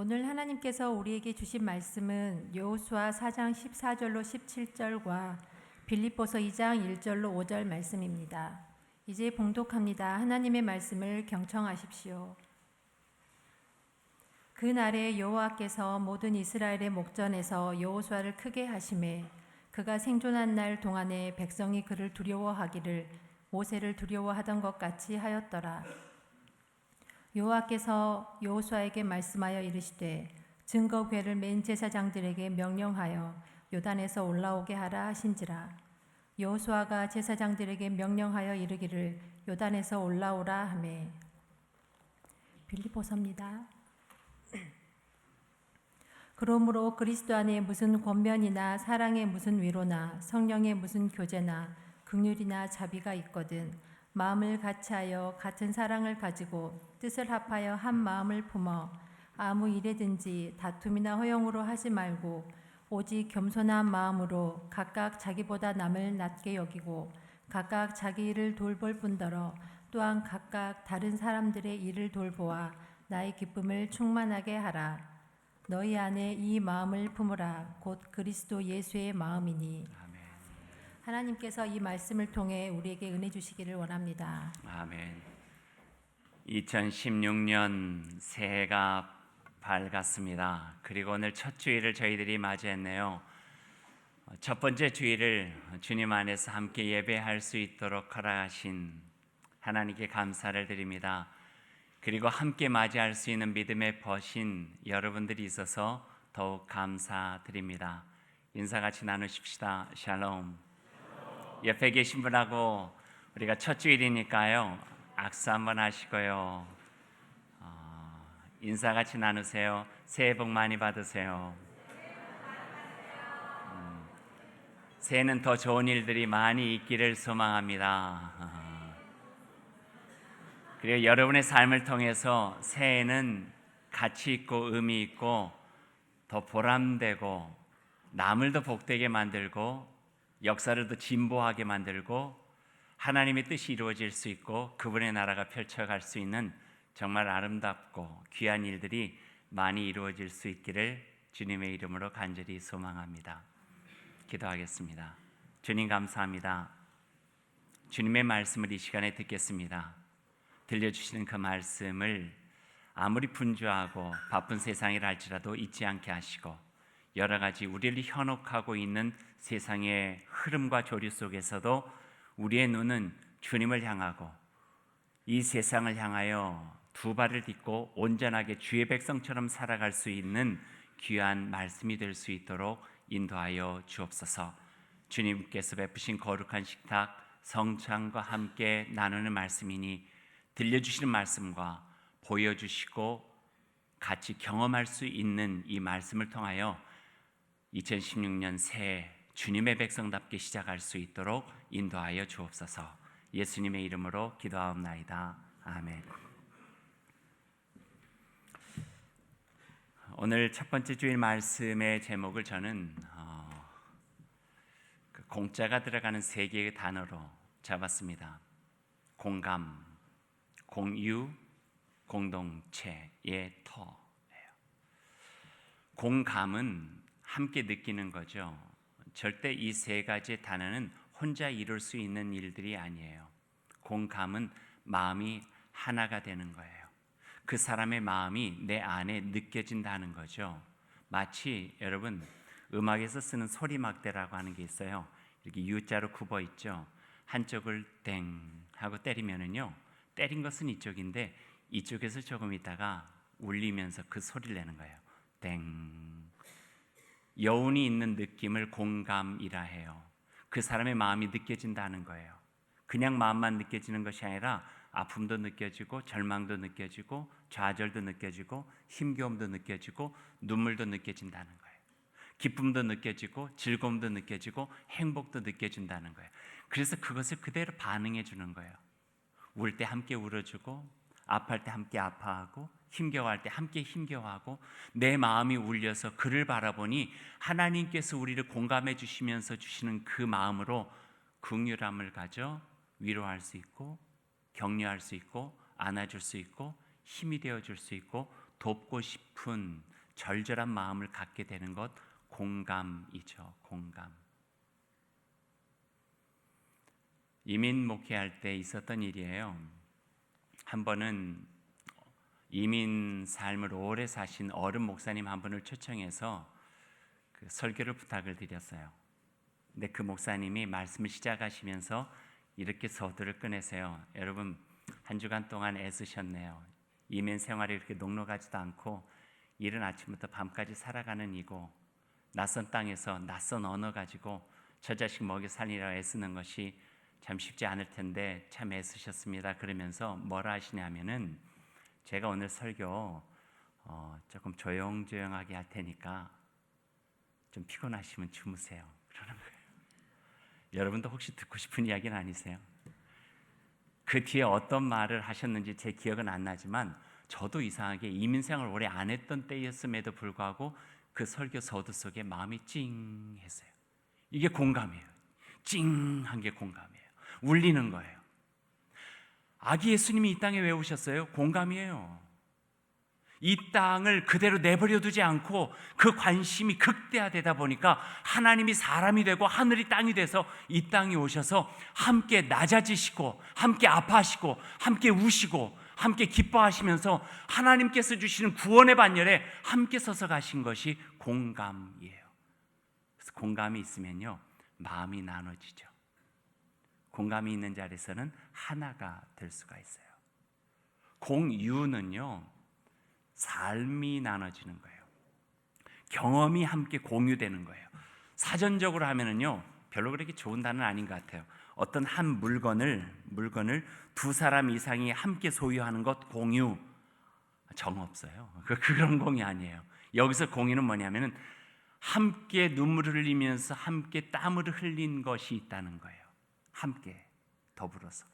오늘 하나님께서 우리에게 주신 말씀은 여호수아 4장 14절로 17절과 빌립보서 2장 1절로 5절 말씀입니다. 이제 봉독합니다. 하나님의 말씀을 경청하십시오. 그날에 여호와께서 모든 이스라엘의 목전에서 여호수아를 크게 하심에 그가 생존한 날 동안에 백성이 그를 두려워하기를 모세를 두려워하던 것 같이 하였더라. 여호와께서 여호수아에게 말씀하여 이르시되 증거궤를 맨 제사장들에게 명령하여 요단에서 올라오게 하라 하신지라. 여호수아가 제사장들에게 명령하여 이르기를 요단에서 올라오라 하매. 빌립보서입니다. 그러므로 그리스도 안에 무슨 권면이나 사랑의 무슨 위로나 성령의 무슨 교제나 긍휼이나 자비가 있거든 마음을 같이하여 같은 사랑을 가지고 뜻을 합하여 한 마음을 품어 아무 일에든지 다툼이나 허영으로 하지 말고 오직 겸손한 마음으로 각각 자기보다 남을 낮게 여기고 각각 자기 일을 돌볼 뿐더러 또한 각각 다른 사람들의 일을 돌보아 나의 기쁨을 충만하게 하라. 너희 안에 이 마음을 품으라. 곧 그리스도 예수의 마음이니. 아멘. 하나님께서 이 말씀을 통해 우리에게 은혜 주시기를 원합니다. 아멘. 2016년 새해가 밝았습니다. 그리고 오늘 첫 주일을 저희들이 맞이했네요. 첫 번째 주일을 주님 안에서 함께 예배할 수 있도록 허락하신 하나님께 감사를 드립니다. 그리고 함께 맞이할 수 있는 믿음의 벗인 여러분들이 있어서 더욱 감사드립니다. 인사 같이 나누십시다. 샬롬. 옆에 계신 분하고 우리가 첫 주일이니까요, 악수 한번 하시고요, 인사 같이 나누세요. 새해 복 많이 받으세요. 새해는 더 좋은 일들이 많이 있기를 소망합니다. 그리고 여러분의 삶을 통해서 새해는 가치 있고 의미 있고 더 보람되고 남을 더 복되게 만들고 역사를 더 진보하게 만들고 하나님의 뜻이 이루어질 수 있고 그분의 나라가 펼쳐갈 수 있는 정말 아름답고 귀한 일들이 많이 이루어질 수 있기를 주님의 이름으로 간절히 소망합니다. 기도하겠습니다. 주님 감사합니다. 주님의 말씀을 이 시간에 듣겠습니다. 들려주시는 그 말씀을 아무리 분주하고 바쁜 세상이라 할지라도 잊지 않게 하시고 여러 가지 우리를 현혹하고 있는 세상의 흐름과 조류 속에서도 우리의 눈은 주님을 향하고 이 세상을 향하여 두 발을 딛고 온전하게 주의 백성처럼 살아갈 수 있는 귀한 말씀이 될 수 있도록 인도하여 주옵소서. 주님께서 베푸신 거룩한 식탁 성찬과 함께 나누는 말씀이니 들려주시는 말씀과 보여주시고 같이 경험할 수 있는 이 말씀을 통하여 2016년 새해 주님의 백성답게 시작할 수 있도록 인도하여 주옵소서. 예수님의 이름으로 기도하옵나이다. 아멘. 오늘 첫 번째 주일 말씀의 제목을 저는 공자가 들어가는 세 개의 단어로 잡았습니다. 공감, 공유, 공동체의 터예요. 공감은 함께 느끼는 거죠. 절대 이 세 가지 단어는 혼자 이룰 수 있는 일들이 아니에요. 공감은 마음이 하나가 되는 거예요. 그 사람의 마음이 내 안에 느껴진다는 거죠. 마치 여러분 음악에서 쓰는 소리막대라고 하는 게 있어요. 이렇게 U자로 굽어 있죠. 한쪽을 땡 하고 때리면은요, 때린 것은 이쪽인데 이쪽에서 조금 있다가 울리면서 그 소리를 내는 거예요. 땡. 여운이 있는 느낌을 공감이라 해요. 그 사람의 마음이 느껴진다는 거예요. 그냥 마음만 느껴지는 것이 아니라 아픔도 느껴지고 절망도 느껴지고 좌절도 느껴지고 힘겨움도 느껴지고 눈물도 느껴진다는 거예요. 기쁨도 느껴지고 즐거움도 느껴지고 행복도 느껴진다는 거예요. 그래서 그것을 그대로 반응해 주는 거예요. 울 때 함께 울어주고 아파할 때 함께 아파하고 힘겨워할 때 함께 힘겨워하고 내 마음이 울려서 그를 바라보니 하나님께서 우리를 공감해 주시면서 주시는 그 마음으로 긍휼함을 가져 위로할 수 있고 격려할 수 있고 안아줄 수 있고 힘이 되어줄 수 있고 돕고 싶은 절절한 마음을 갖게 되는 것, 공감이죠. 공감. 이민 목회할 때 있었던 일이에요. 한 번은 이민 삶을 오래 사신 어른 목사님 한 분을 초청해서 그 설교를 부탁을 드렸어요. 근데 그 목사님이 말씀을 시작하시면서 이렇게 서두를 꺼내세요. 여러분, 한 주간 동안 애쓰셨네요. 이민 생활이 이렇게 녹록하지도 않고 이른 아침부터 밤까지 살아가는 이고, 낯선 땅에서 낯선 언어 가지고 저 자식 먹여 살리려 애쓰는 것이 참 쉽지 않을 텐데 참 애쓰셨습니다. 그러면서 뭐라 하시냐면은, 제가 오늘 설교 조금 조용조용하게 할 테니까 좀 피곤하시면 주무세요. 그러는 거예요. 여러분도 혹시 듣고 싶은 이야기는 아니세요? 그 뒤에 어떤 말을 하셨는지 제 기억은 안 나지만, 저도 이상하게 이민생활을 오래 안 했던 때였음에도 불구하고 그 설교 서두 속에 마음이 찡했어요. 이게 공감이에요. 찡한 게 공감이에요. 울리는 거예요. 아기 예수님이 이 땅에 왜 오셨어요? 공감이에요. 이 땅을 그대로 내버려 두지 않고 그 관심이 극대화되다 보니까 하나님이 사람이 되고 하늘이 땅이 돼서 이 땅에 오셔서 함께 낮아지시고 함께 아파하시고 함께 우시고 함께 기뻐하시면서 하나님께서 주시는 구원의 반열에 함께 서서 가신 것이 공감이에요. 그래서 공감이 있으면요, 마음이 나눠지죠. 공감이 있는 자리에서는 하나가 될 수가 있어요. 공유는요, 삶이 나눠지는 거예요. 경험이 함께 공유되는 거예요. 사전적으로 하면은요, 별로 그렇게 좋은 단어는 아닌 것 같아요. 어떤 한 물건을 두 사람 이상이 함께 소유하는 것 공유, 정 없어요. 그런 공유 아니에요. 여기서 공유는 뭐냐면은 함께 눈물을 흘리면서 함께 땀을 흘린 것이 있다는 거예요. 함께 더불어서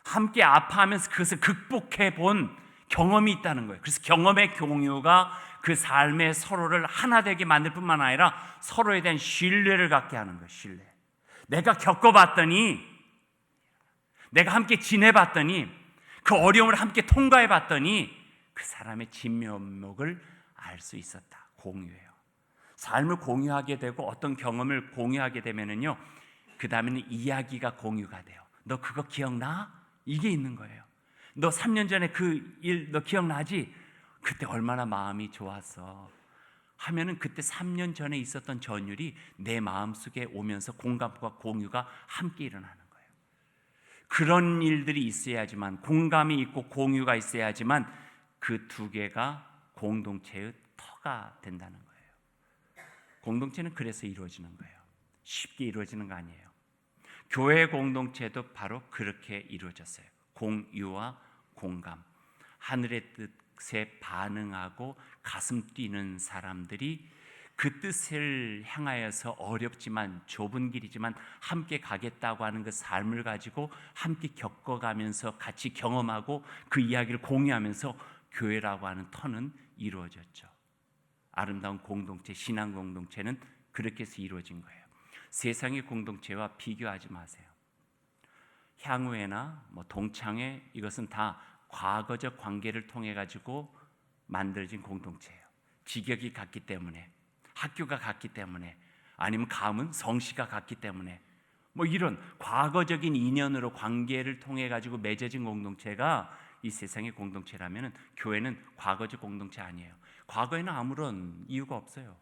함께 아파하면서 그것을 극복해 본 경험이 있다는 거예요. 그래서 경험의 공유가 그 삶의 서로를 하나 되게 만들 뿐만 아니라 서로에 대한 신뢰를 갖게 하는 거예요. 신뢰. 내가 겪어봤더니, 내가 함께 지내봤더니, 그 어려움을 함께 통과해봤더니 그 사람의 진면목을 알 수 있었다. 공유예요. 삶을 공유하게 되고 어떤 경험을 공유하게 되면은요, 그 다음에는 이야기가 공유가 돼요. 너 그거 기억나? 이게 있는 거예요. 너 3년 전에 그 일 너 기억나지? 그때 얼마나 마음이 좋았어 하면은 그때 3년 전에 있었던 전율이 내 마음속에 오면서 공감과 공유가 함께 일어나는 거예요. 그런 일들이 있어야지만, 공감이 있고 공유가 있어야지만 그 두 개가 공동체의 터가 된다는 거예요. 공동체는 그래서 이루어지는 거예요. 쉽게 이루어지는 거 아니에요. 교회 공동체도 바로 그렇게 이루어졌어요. 공유와 공감, 하늘의 뜻에 반응하고 가슴 뛰는 사람들이 그 뜻을 향하여서 어렵지만 좁은 길이지만 함께 가겠다고 하는 그 삶을 가지고 함께 겪어가면서 같이 경험하고 그 이야기를 공유하면서 교회라고 하는 터는 이루어졌죠. 아름다운 공동체, 신앙 공동체는 그렇게 해서 이루어진 거예요. 세상의 공동체와 비교하지 마세요. 향후회나 동창회, 이것은 다 과거적 관계를 통해 가지고 만들어진 공동체예요. 직역이 같기 때문에, 학교가 같기 때문에, 아니면 가문, 성씨가 같기 때문에, 이런 과거적인 인연으로 관계를 통해 가지고 맺어진 공동체가 이 세상의 공동체라면, 교회는 과거적 공동체 아니에요. 과거에는 아무런 이유가 없어요.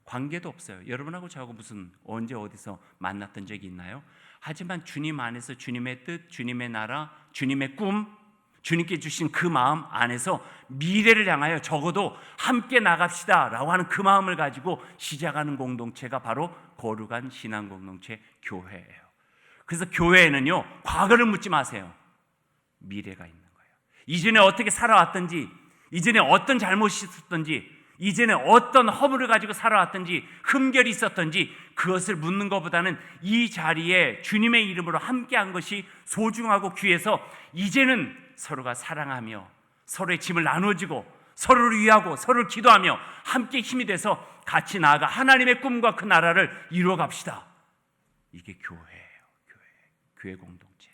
관계도 없어요. 여러분하고 저하고 무슨 언제 어디서 만났던 적이 있나요? 하지만 주님 안에서 주님의 뜻, 주님의 나라, 주님의 꿈, 주님께 주신 그 마음 안에서 미래를 향하여 적어도 함께 나갑시다 라고 하는 그 마음을 가지고 시작하는 공동체가 바로 거룩한 신앙 공동체 교회예요. 그래서 교회에는요, 과거를 묻지 마세요. 미래가 있는 거예요. 이전에 어떻게 살아왔던지, 이전에 어떤 잘못이 있었던지, 이전에 어떤 허물을 가지고 살아왔던지, 흠결이 있었던지, 그것을 묻는 것보다는 이 자리에 주님의 이름으로 함께한 것이 소중하고 귀해서 이제는 서로가 사랑하며 서로의 짐을 나눠주고 서로를 위하고 서로를 기도하며 함께 힘이 돼서 같이 나아가 하나님의 꿈과 그 나라를 이루어 갑시다. 이게 교회예요. 교회 공동체.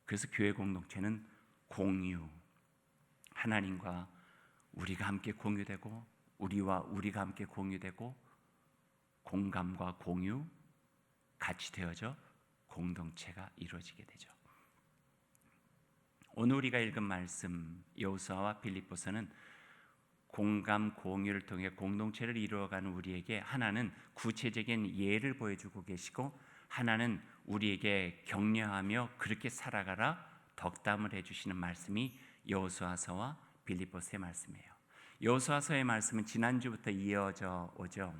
그래서 교회 공동체는 공유, 하나님과 우리가 함께 공유되고 우리와 우리가 함께 공유되고 공감과 공유 같이 되어져 공동체가 이루어지게 되죠. 오늘 우리가 읽은 말씀 여호수아와 빌립보서는 공감 공유를 통해 공동체를 이루어가는 우리에게 하나는 구체적인 예를 보여주고 계시고 하나는 우리에게 격려하며 그렇게 살아가라 덕담을 해주시는 말씀이 여호수아서와 빌립보서의 말씀이에요. 여호수아서의 말씀은 지난주부터 이어져 오죠.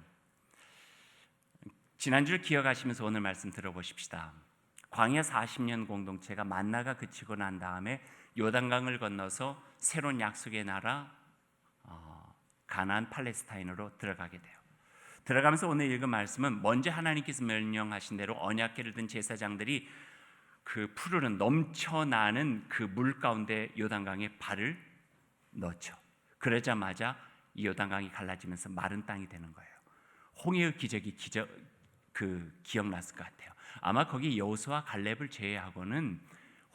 지난주를 기억하시면서 오늘 말씀 들어보십시다. 광야 40년 공동체가 만나가 그치고 난 다음에 요단강을 건너서 새로운 약속의 나라 가나안 팔레스타인으로 들어가게 돼요. 들어가면서 오늘 읽은 말씀은 먼저 하나님께서 명령하신 대로 언약궤를 든 제사장들이 그 푸르른 넘쳐나는 그 물 가운데 요단강에 발을 넣죠. 그러자마자 이 요단강이 갈라지면서 마른 땅이 되는 거예요. 홍해의 기적이 기억났을 것 같아요. 아마 거기 여호수아 갈렙을 제외하고는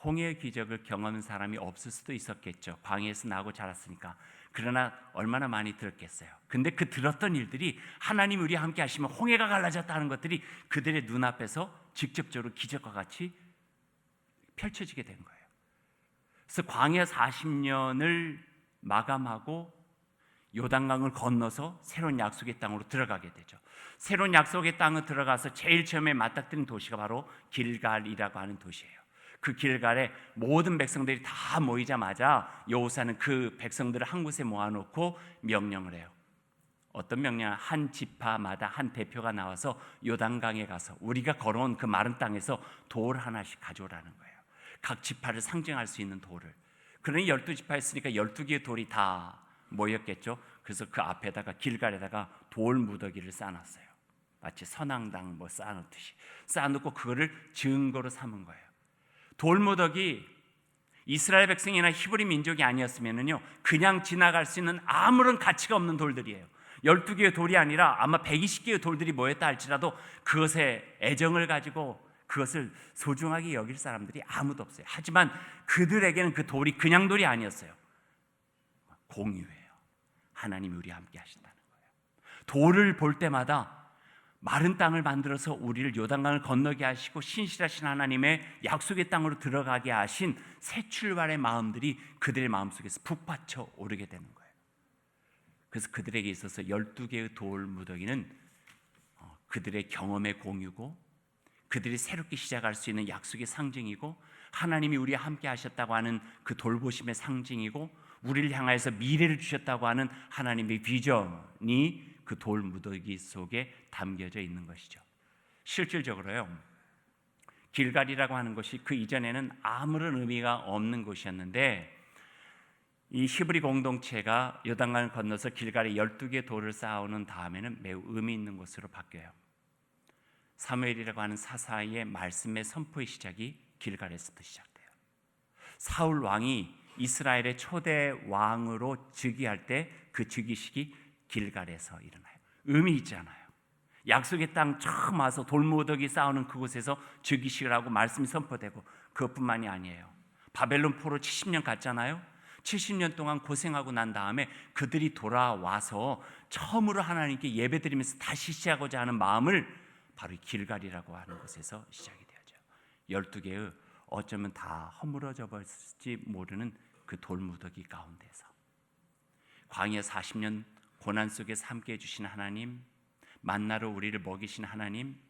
홍해의 기적을 경험한 사람이 없을 수도 있었겠죠. 광야에서 나고 자랐으니까. 그러나 얼마나 많이 들었겠어요. 근데 그 들었던 일들이 하나님 우리와 함께 하시면 홍해가 갈라졌다는 것들이 그들의 눈앞에서 직접적으로 기적과 같이 펼쳐지게 된 거예요. 그래서 광야 40년을 마감하고 요단강을 건너서 새로운 약속의 땅으로 들어가게 되죠. 새로운 약속의 땅에 들어가서 제일 처음에 맞닥뜨린 도시가 바로 길갈이라고 하는 도시예요. 그 길갈에 모든 백성들이 다 모이자마자 여호수아는 그 백성들을 한 곳에 모아놓고 명령을 해요. 어떤 명령? 한 지파마다 한 대표가 나와서 요단강에 가서 우리가 걸어온 그 마른 땅에서 돌 하나씩 가져오라는 거예요. 각 지파를 상징할 수 있는 돌을. 그러니 12지파였으니까 12개의 돌이 다 모였겠죠. 그래서 그 앞에다가 길갈에다가 돌 무더기를 쌓아놨어요. 마치 선앙당 쌓아놓듯이 쌓아놓고 그거를 증거로 삼은 거예요. 돌 무더기, 이스라엘 백성이나 히브리 민족이 아니었으면요 그냥 지나갈 수 있는 아무런 가치가 없는 돌들이에요. 12개의 돌이 아니라 아마 120개의 돌들이 모였다 할지라도 그것에 애정을 가지고 그것을 소중하게 여길 사람들이 아무도 없어요. 하지만 그들에게는 그 돌이 그냥 돌이 아니었어요. 공유예요. 하나님이 우리와 함께 하신다는 거예요. 돌을 볼 때마다 마른 땅을 만들어서 우리를 요단강을 건너게 하시고 신실하신 하나님의 약속의 땅으로 들어가게 하신 새 출발의 마음들이 그들의 마음속에서 북받쳐 오르게 되는 거예요. 그래서 그들에게 있어서 12개의 돌 무더기는 그들의 경험의 공유고 그들이 새롭게 시작할 수 있는 약속의 상징이고 하나님이 우리와 함께 하셨다고 하는 그 돌보심의 상징이고 우리를 향하여서 미래를 주셨다고 하는 하나님의 비전이 그 돌 무더기 속에 담겨져 있는 것이죠. 실질적으로요, 길갈이라고 하는 것이 그 이전에는 아무런 의미가 없는 곳이었는데 이 히브리 공동체가 요단강을 건너서 길갈에 12개의 돌을 쌓아오는 다음에는 매우 의미 있는 곳으로 바뀌어요. 사무엘이라고 하는 사사의 말씀의 선포의 시작이 길갈에서부터 시작돼요. 사울 왕이 이스라엘의 초대 왕으로 즉위할 때 그 즉위식이 길갈에서 일어나요. 의미 있잖아요. 약속의 땅 처음 와서 돌무더기 쌓아오는 그곳에서 즉위식을 하고 말씀이 선포되고 그것뿐만이 아니에요. 바벨론 포로 70년 갔잖아요. 70년 동안 고생하고 난 다음에 그들이 돌아와서 처음으로 하나님께 예배드리면서 다시 시작하고자 하는 마음을 바로 길갈이라고 하는 곳에서 시작이 되었죠. 12개의 어쩌면 다 허물어져 버릴지 모르는 그 돌무더기 가운데서 광야 40년 고난 속에서 함께해 주신 하나님, 만나로 우리를 먹이신 하나님,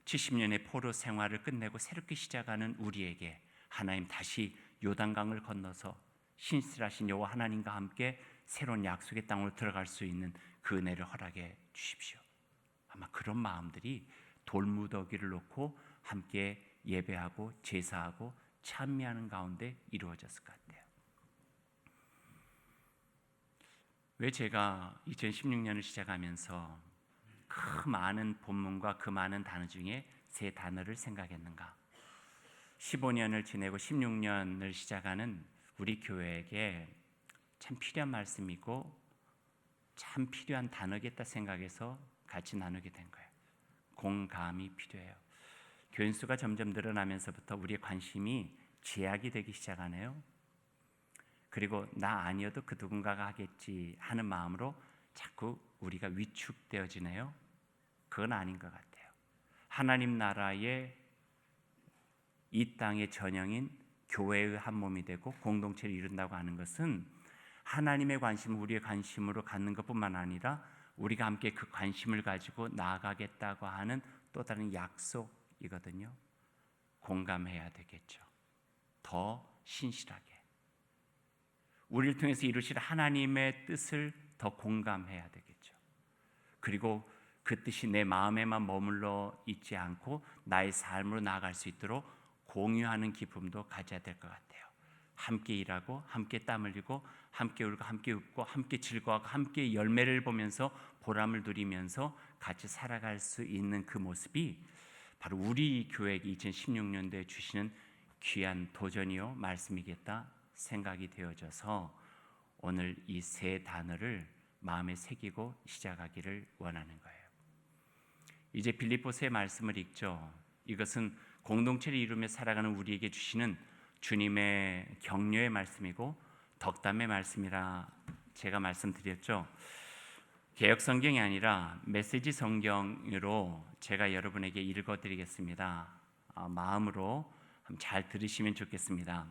70년의 포로 생활을 끝내고 새롭게 시작하는 우리에게 하나님 다시 요단강을 건너서 신실하신 여호와 하나님과 함께 새로운 약속의 땅으로 들어갈 수 있는 그 은혜를 허락해 주십시오. 아마 그런 마음들이 돌무더기를 놓고 함께 예배하고 제사하고 찬미하는 가운데 이루어졌을 것 같아요. 왜 제가 2016년을 시작하면서 그 많은 본문과 그 많은 단어 중에 세 단어를 생각했는가? 15년을 지내고 16년을 시작하는 우리 교회에게 참 필요한 말씀이고 참 필요한 단어겠다 생각해서 같이 나누게 된 거예요. 공감이 필요해요. 교인 수가 점점 늘어나면서부터 우리의 관심이 제약이 되기 시작하네요. 그리고 나 아니어도 그 누군가가 하겠지 하는 마음으로 자꾸 우리가 위축되어지네요. 그건 아닌 것 같아요. 하나님 나라의 이 땅의 전형인 교회의 한 몸이 되고 공동체를 이룬다고 하는 것은 하나님의 관심을 우리의 관심으로 갖는 것뿐만 아니라 우리가 함께 그 관심을 가지고 나아가겠다고 하는 또 다른 약속이거든요. 공감해야 되겠죠. 더 신실하게 우리를 통해서 이루실 하나님의 뜻을 더 공감해야 되겠죠. 그리고 그 뜻이 내 마음에만 머물러 있지 않고 나의 삶으로 나아갈 수 있도록 공유하는 기쁨도 가져야 될 것 같아요. 함께 일하고 함께 땀 흘리고 함께 울고 함께 웃고 함께 즐거워하고 함께 열매를 보면서 보람을 누리면서 같이 살아갈 수 있는 그 모습이 바로 우리 교회에게 2016년도에 주시는 귀한 도전이요 말씀이겠다 생각이 되어져서 오늘 이 세 단어를 마음에 새기고 시작하기를 원하는 거예요. 이제 빌립보서의 말씀을 읽죠. 이것은 공동체를 이루며 살아가는 우리에게 주시는 주님의 격려의 말씀이고 덕담의 말씀이라 제가 말씀드렸죠. 개역 성경이 아니라 메시지 성경으로 제가 여러분에게 읽어드리겠습니다. 마음으로 잘 들으시면 좋겠습니다.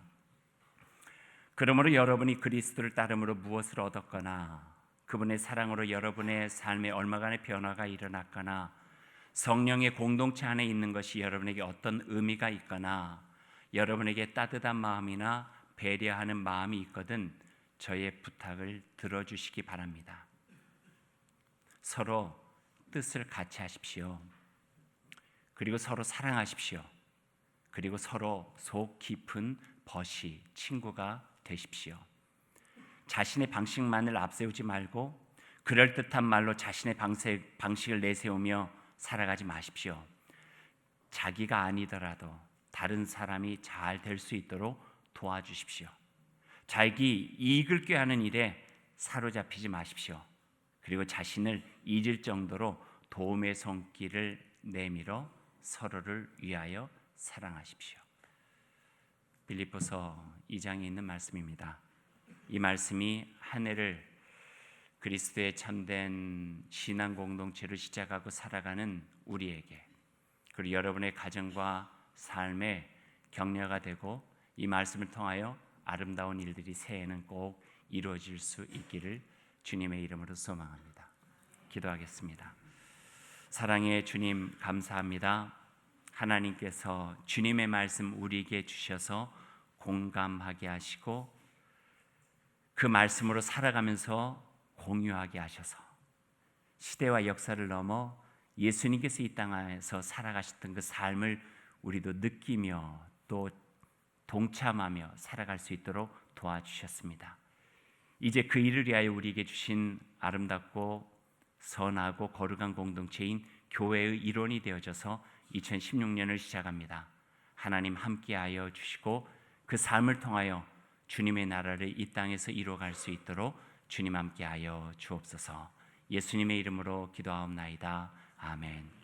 그러므로 여러분이 그리스도를 따름으로 무엇을 얻었거나 그분의 사랑으로 여러분의 삶에 얼마간의 변화가 일어났거나 성령의 공동체 안에 있는 것이 여러분에게 어떤 의미가 있거나 여러분에게 따뜻한 마음이나 배려하는 마음이 있거든 저의 부탁을 들어주시기 바랍니다. 서로 뜻을 같이 하십시오. 그리고 서로 사랑하십시오. 그리고 서로 속 깊은 벗이 친구가 되십시오. 자신의 방식만을 앞세우지 말고 그럴듯한 말로 자신의 방식을 내세우며 살아가지 마십시오. 자기가 아니더라도 다른 사람이 잘 될 수 있도록 도와주십시오. 자기 이익을 꾀하는 일에 사로잡히지 마십시오. 그리고 자신을 잊을 정도로 도움의 손길을 내밀어 서로를 위하여 사랑하십시오. 빌립보서 2장에 있는 말씀입니다. 이 말씀이 한 해를 그리스도의 참된 신앙 공동체를 시작하고 살아가는 우리에게 그리고 여러분의 가정과 삶에 격려가 되고 이 말씀을 통하여 아름다운 일들이 새해에는 꼭 이루어질 수 있기를 주님의 이름으로 소망합니다. 기도하겠습니다. 사랑의 주님 감사합니다. 하나님께서 주님의 말씀 우리에게 주셔서 공감하게 하시고 그 말씀으로 살아가면서 공유하게 하셔서 시대와 역사를 넘어 예수님께서 이 땅에서 살아가셨던 그 삶을 우리도 느끼며 또 동참하며 살아갈 수 있도록 도와주셨습니다. 이제 그 일을 위하여 우리에게 주신 아름답고 선하고 거룩한 공동체인 교회의 일원이 되어져서 2016년을 시작합니다. 하나님 함께하여 주시고 그 삶을 통하여 주님의 나라를 이 땅에서 이루어갈 수 있도록 주님 함께하여 주옵소서. 예수님의 이름으로 기도하옵나이다. 아멘.